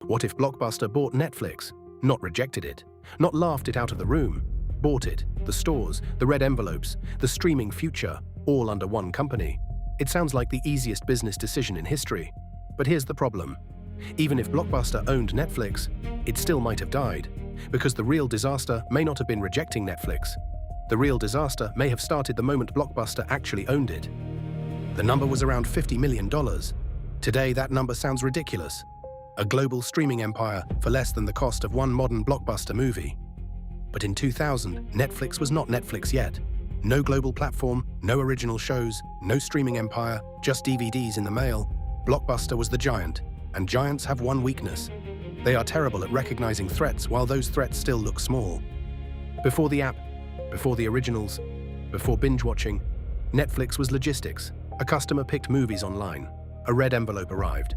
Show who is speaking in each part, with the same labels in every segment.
Speaker 1: What if Blockbuster bought Netflix? Not rejected it, not laughed it out of the room, bought it, the stores, the red envelopes, the streaming future, all under one company. It sounds like the easiest business decision in history. But here's the problem. Even if Blockbuster owned Netflix, it still might have died, because the real disaster may not have been rejecting Netflix. The real disaster may have started the moment Blockbuster actually owned it. The number was around $50 million. Today, that number sounds ridiculous. A global streaming empire for less than the cost of one modern blockbuster movie. But in 2000, Netflix was not Netflix yet. No global platform, no original shows, no streaming empire, just DVDs in the mail. Blockbuster was the giant, and giants have one weakness. They are terrible at recognizing threats while those threats still look small. Before the app, before the originals, before binge-watching, Netflix was logistics. A customer picked movies online. A red envelope arrived.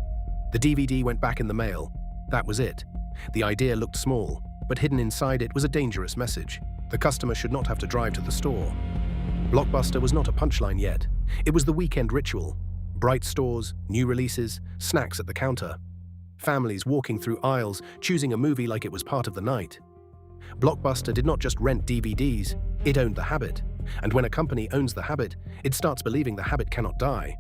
Speaker 1: The DVD went back in the mail. That was it. The idea looked small, but hidden inside it was a dangerous message. The customer should not have to drive to the store. Blockbuster was not a punchline yet. It was the weekend ritual. Bright stores, new releases, snacks at the counter. Families walking through aisles, choosing a movie like it was part of the night. Blockbuster did not just rent DVDs, it owned the habit. And when a company owns the habit, it starts believing the habit cannot die.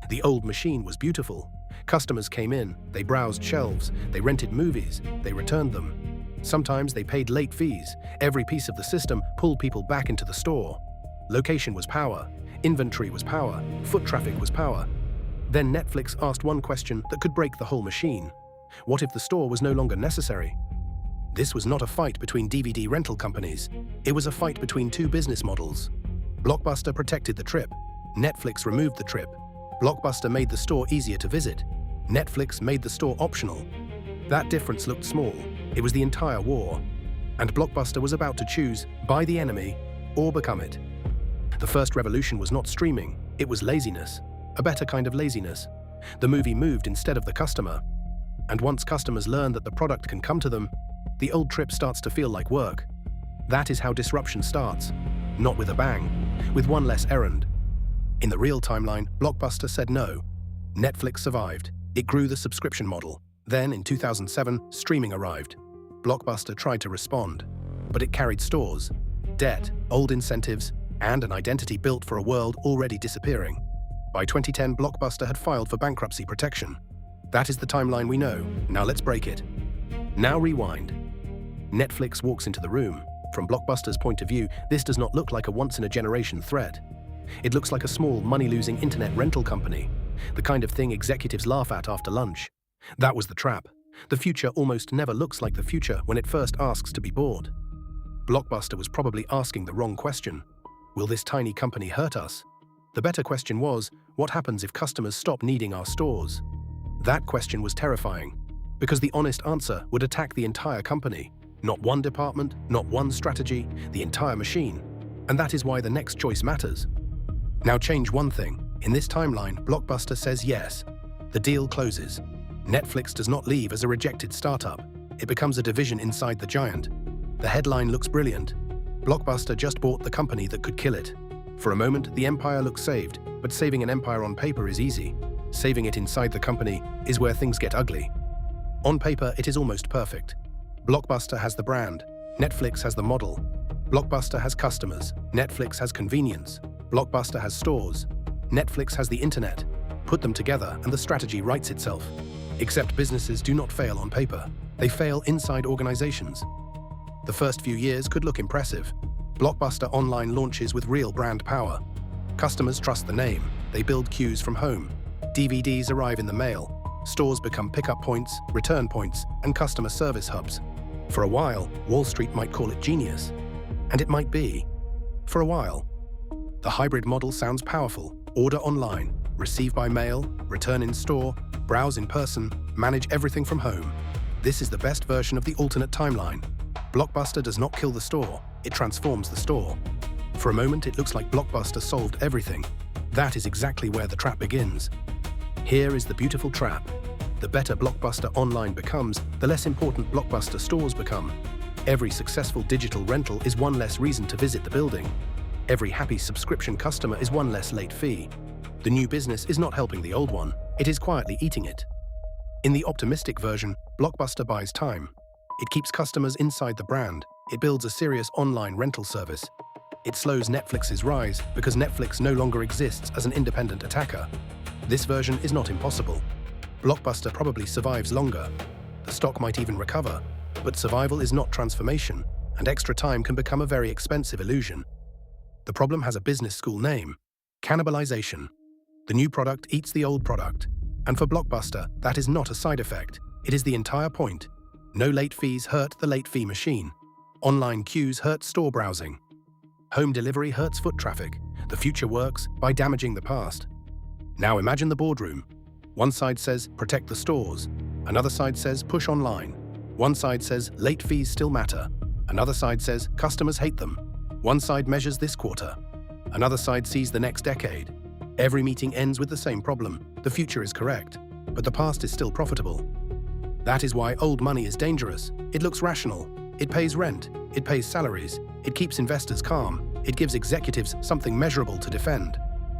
Speaker 1: The old machine was beautiful. Customers came in, they browsed shelves, they rented movies, they returned them. Sometimes they paid late fees. Every piece of the system pulled people back into the store. Location was power, inventory was power, foot traffic was power. Then Netflix asked one question that could break the whole machine. What if the store was no longer necessary? This was not a fight between DVD rental companies. It was a fight between two business models. Blockbuster protected the trip. Netflix removed the trip. Blockbuster made the store easier to visit. Netflix made the store optional. That difference looked small. It was the entire war. And Blockbuster was about to choose, buy the enemy or become it. The first revolution was not streaming, it was laziness. A better kind of laziness. The movie moved instead of the customer. And once customers learn that the product can come to them, the old trip starts to feel like work. That is how disruption starts. Not with a bang, with one less errand. In the real timeline, Blockbuster said no. Netflix survived. It grew the subscription model. Then, in 2007, streaming arrived. Blockbuster tried to respond, but it carried stores, debt, old incentives, and an identity built for a world already disappearing. By 2010, Blockbuster had filed for bankruptcy protection. That is the timeline we know. Now let's break it. Now rewind. Netflix walks into the room. From Blockbuster's point of view, this does not look like a once-in-a-generation threat. It looks like a small, money-losing internet rental company, the kind of thing executives laugh at after lunch. That was the trap. The future almost never looks like the future when it first asks to be bought. Blockbuster was probably asking the wrong question. Will this tiny company hurt us? The better question was, what happens if customers stop needing our stores? That question was terrifying, because the honest answer would attack the entire company. Not one department, not one strategy, the entire machine. And that is why the next choice matters. Now change one thing. In this timeline, Blockbuster says yes. The deal closes. Netflix does not leave as a rejected startup. It becomes a division inside the giant. The headline looks brilliant. Blockbuster just bought the company that could kill it. For a moment, the empire looks saved, but saving an empire on paper is easy. Saving it inside the company is where things get ugly. On paper, it is almost perfect. Blockbuster has the brand. Netflix has the model. Blockbuster has customers. Netflix has convenience. Blockbuster has stores. Netflix has the internet. Put them together and the strategy writes itself. Except businesses do not fail on paper. They fail inside organizations. The first few years could look impressive. Blockbuster online launches with real brand power. Customers trust the name. They build queues from home. DVDs arrive in the mail. Stores become pickup points, return points, and customer service hubs. For a while, Wall Street might call it genius. And it might be. For a while. The hybrid model sounds powerful. Order online, receive by mail, return in store, browse in person, manage everything from home. This is the best version of the alternate timeline. Blockbuster does not kill the store, it transforms the store. For a moment, it looks like Blockbuster solved everything. That is exactly where the trap begins. Here is the beautiful trap. The better Blockbuster online becomes, the less important Blockbuster stores become. Every successful digital rental is one less reason to visit the building. Every happy subscription customer is one less late fee. The new business is not helping the old one, it is quietly eating it. In the optimistic version, Blockbuster buys time. It keeps customers inside the brand. It builds a serious online rental service. It slows Netflix's rise because Netflix no longer exists as an independent attacker. This version is not impossible. Blockbuster probably survives longer. The stock might even recover, but survival is not transformation, and extra time can become a very expensive illusion. The problem has a business school name: cannibalization. The new product eats the old product. And for Blockbuster, that is not a side effect. It is the entire point. No late fees hurt the late fee machine. Online queues hurt store browsing. Home delivery hurts foot traffic. The future works by damaging the past. Now imagine the boardroom. One side says, protect the stores. Another side says, push online. One side says, late fees still matter. Another side says, customers hate them. One side measures this quarter. Another side sees the next decade. Every meeting ends with the same problem. The future is correct, but the past is still profitable. That is why old money is dangerous. It looks rational. It pays rent. It pays salaries. It keeps investors calm. It gives executives something measurable to defend.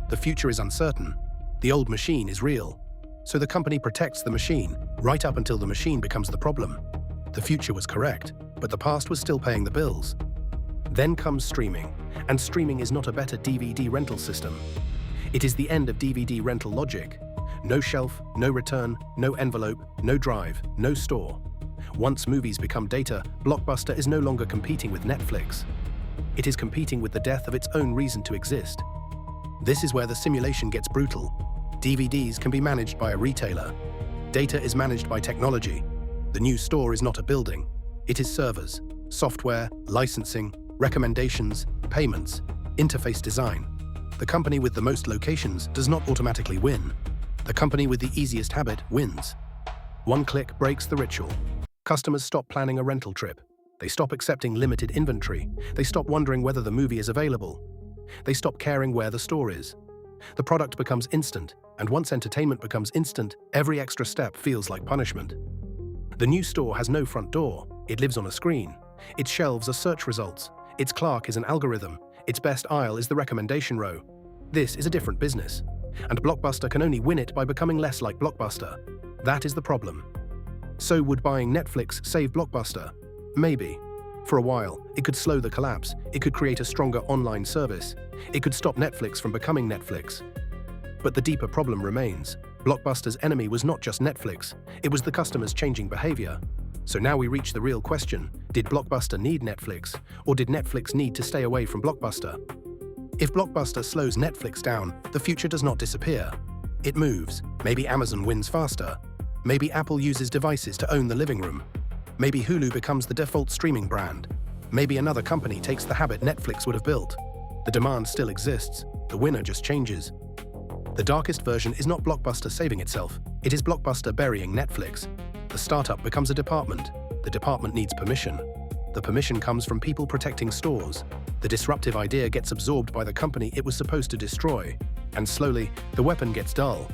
Speaker 1: The future is uncertain. The old machine is real. So the company protects the machine, right up until the machine becomes the problem. The future was correct, but the past was still paying the bills. Then comes streaming, and streaming is not a better DVD rental system. It is the end of DVD rental logic. No shelf, no return, no envelope, no drive, no store. Once movies become data, Blockbuster is no longer competing with Netflix. It is competing with the death of its own reason to exist. This is where the simulation gets brutal. DVDs can be managed by a retailer. Data is managed by technology. The new store is not a building. It is servers, software, licensing, recommendations, payments, interface design. The company with the most locations does not automatically win. The company with the easiest habit wins. One click breaks the ritual. Customers stop planning a rental trip. They stop accepting limited inventory. They stop wondering whether the movie is available. They stop caring where the store is. The product becomes instant, and once entertainment becomes instant, every extra step feels like punishment. The new store has no front door. It lives on a screen. Its shelves are search results. Its clerk is an algorithm. Its best aisle is the recommendation row. This is a different business, and Blockbuster can only win it by becoming less like Blockbuster. That is the problem. So would buying Netflix save Blockbuster? Maybe. For a while, it could slow the collapse. It could create a stronger online service. It could stop Netflix from becoming Netflix. But the deeper problem remains. Blockbuster's enemy was not just Netflix. It was the customers' changing behavior. So now we reach the real question. Did Blockbuster need Netflix, or did Netflix need to stay away from Blockbuster? If Blockbuster slows Netflix down, the future does not disappear. It moves. Maybe Amazon wins faster. Maybe Apple uses devices to own the living room. Maybe Hulu becomes the default streaming brand. Maybe another company takes the habit Netflix would have built. The demand still exists. The winner just changes. The darkest version is not Blockbuster saving itself. It is Blockbuster burying Netflix. The startup becomes a department. The department needs permission. The permission comes from people protecting stores. The disruptive idea gets absorbed by the company it was supposed to destroy. And slowly, the weapon gets dull.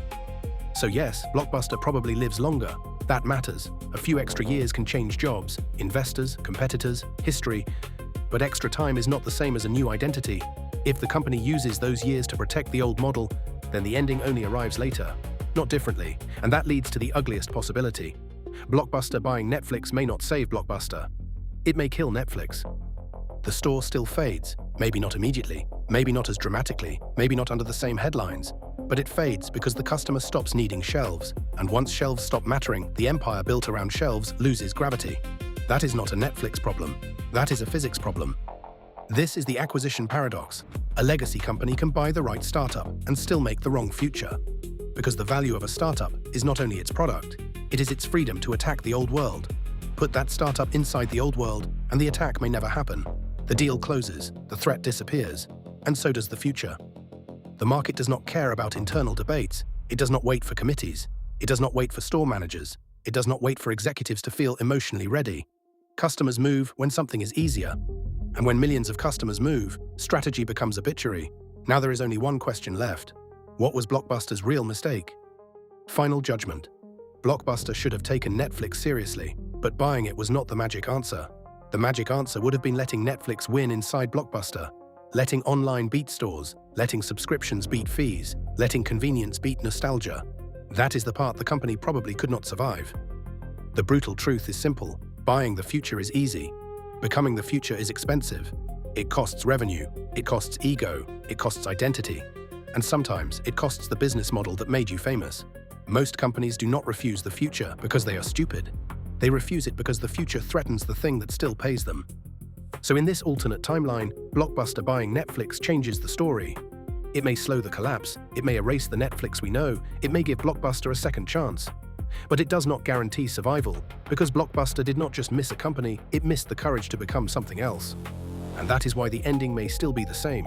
Speaker 1: So yes, Blockbuster probably lives longer. That matters. A few extra years can change jobs, investors, competitors, history. But extra time is not the same as a new identity. If the company uses those years to protect the old model, then the ending only arrives later, not differently, and that leads to the ugliest possibility. Blockbuster buying Netflix may not save Blockbuster. It may kill Netflix. The store still fades, maybe not immediately, maybe not as dramatically, maybe not under the same headlines, but it fades because the customer stops needing shelves, and once shelves stop mattering, the empire built around shelves loses gravity. That is not a Netflix problem. That is a physics problem. This is the acquisition paradox. A legacy company can buy the right startup and still make the wrong future. Because the value of a startup is not only its product, it is its freedom to attack the old world. Put that startup inside the old world, and the attack may never happen. The deal closes, the threat disappears, and so does the future. The market does not care about internal debates. It does not wait for committees. It does not wait for store managers. It does not wait for executives to feel emotionally ready. Customers move when something is easier. And when millions of customers move, strategy becomes obituary. Now there is only one question left. What was Blockbuster's real mistake? Final judgment. Blockbuster should have taken Netflix seriously, but buying it was not the magic answer. The magic answer would have been letting Netflix win inside Blockbuster, letting online beat stores, letting subscriptions beat fees, letting convenience beat nostalgia. That is the part the company probably could not survive. The brutal truth is simple. Buying the future is easy. Becoming the future is expensive. It costs revenue, it costs ego, it costs identity, and sometimes it costs the business model that made you famous. Most companies do not refuse the future because they are stupid. They refuse it because the future threatens the thing that still pays them. So in this alternate timeline, Blockbuster buying Netflix changes the story. It may slow the collapse, it may erase the Netflix we know, it may give Blockbuster a second chance. But it does not guarantee survival, because Blockbuster did not just miss a company, it missed the courage to become something else. And that is why the ending may still be the same.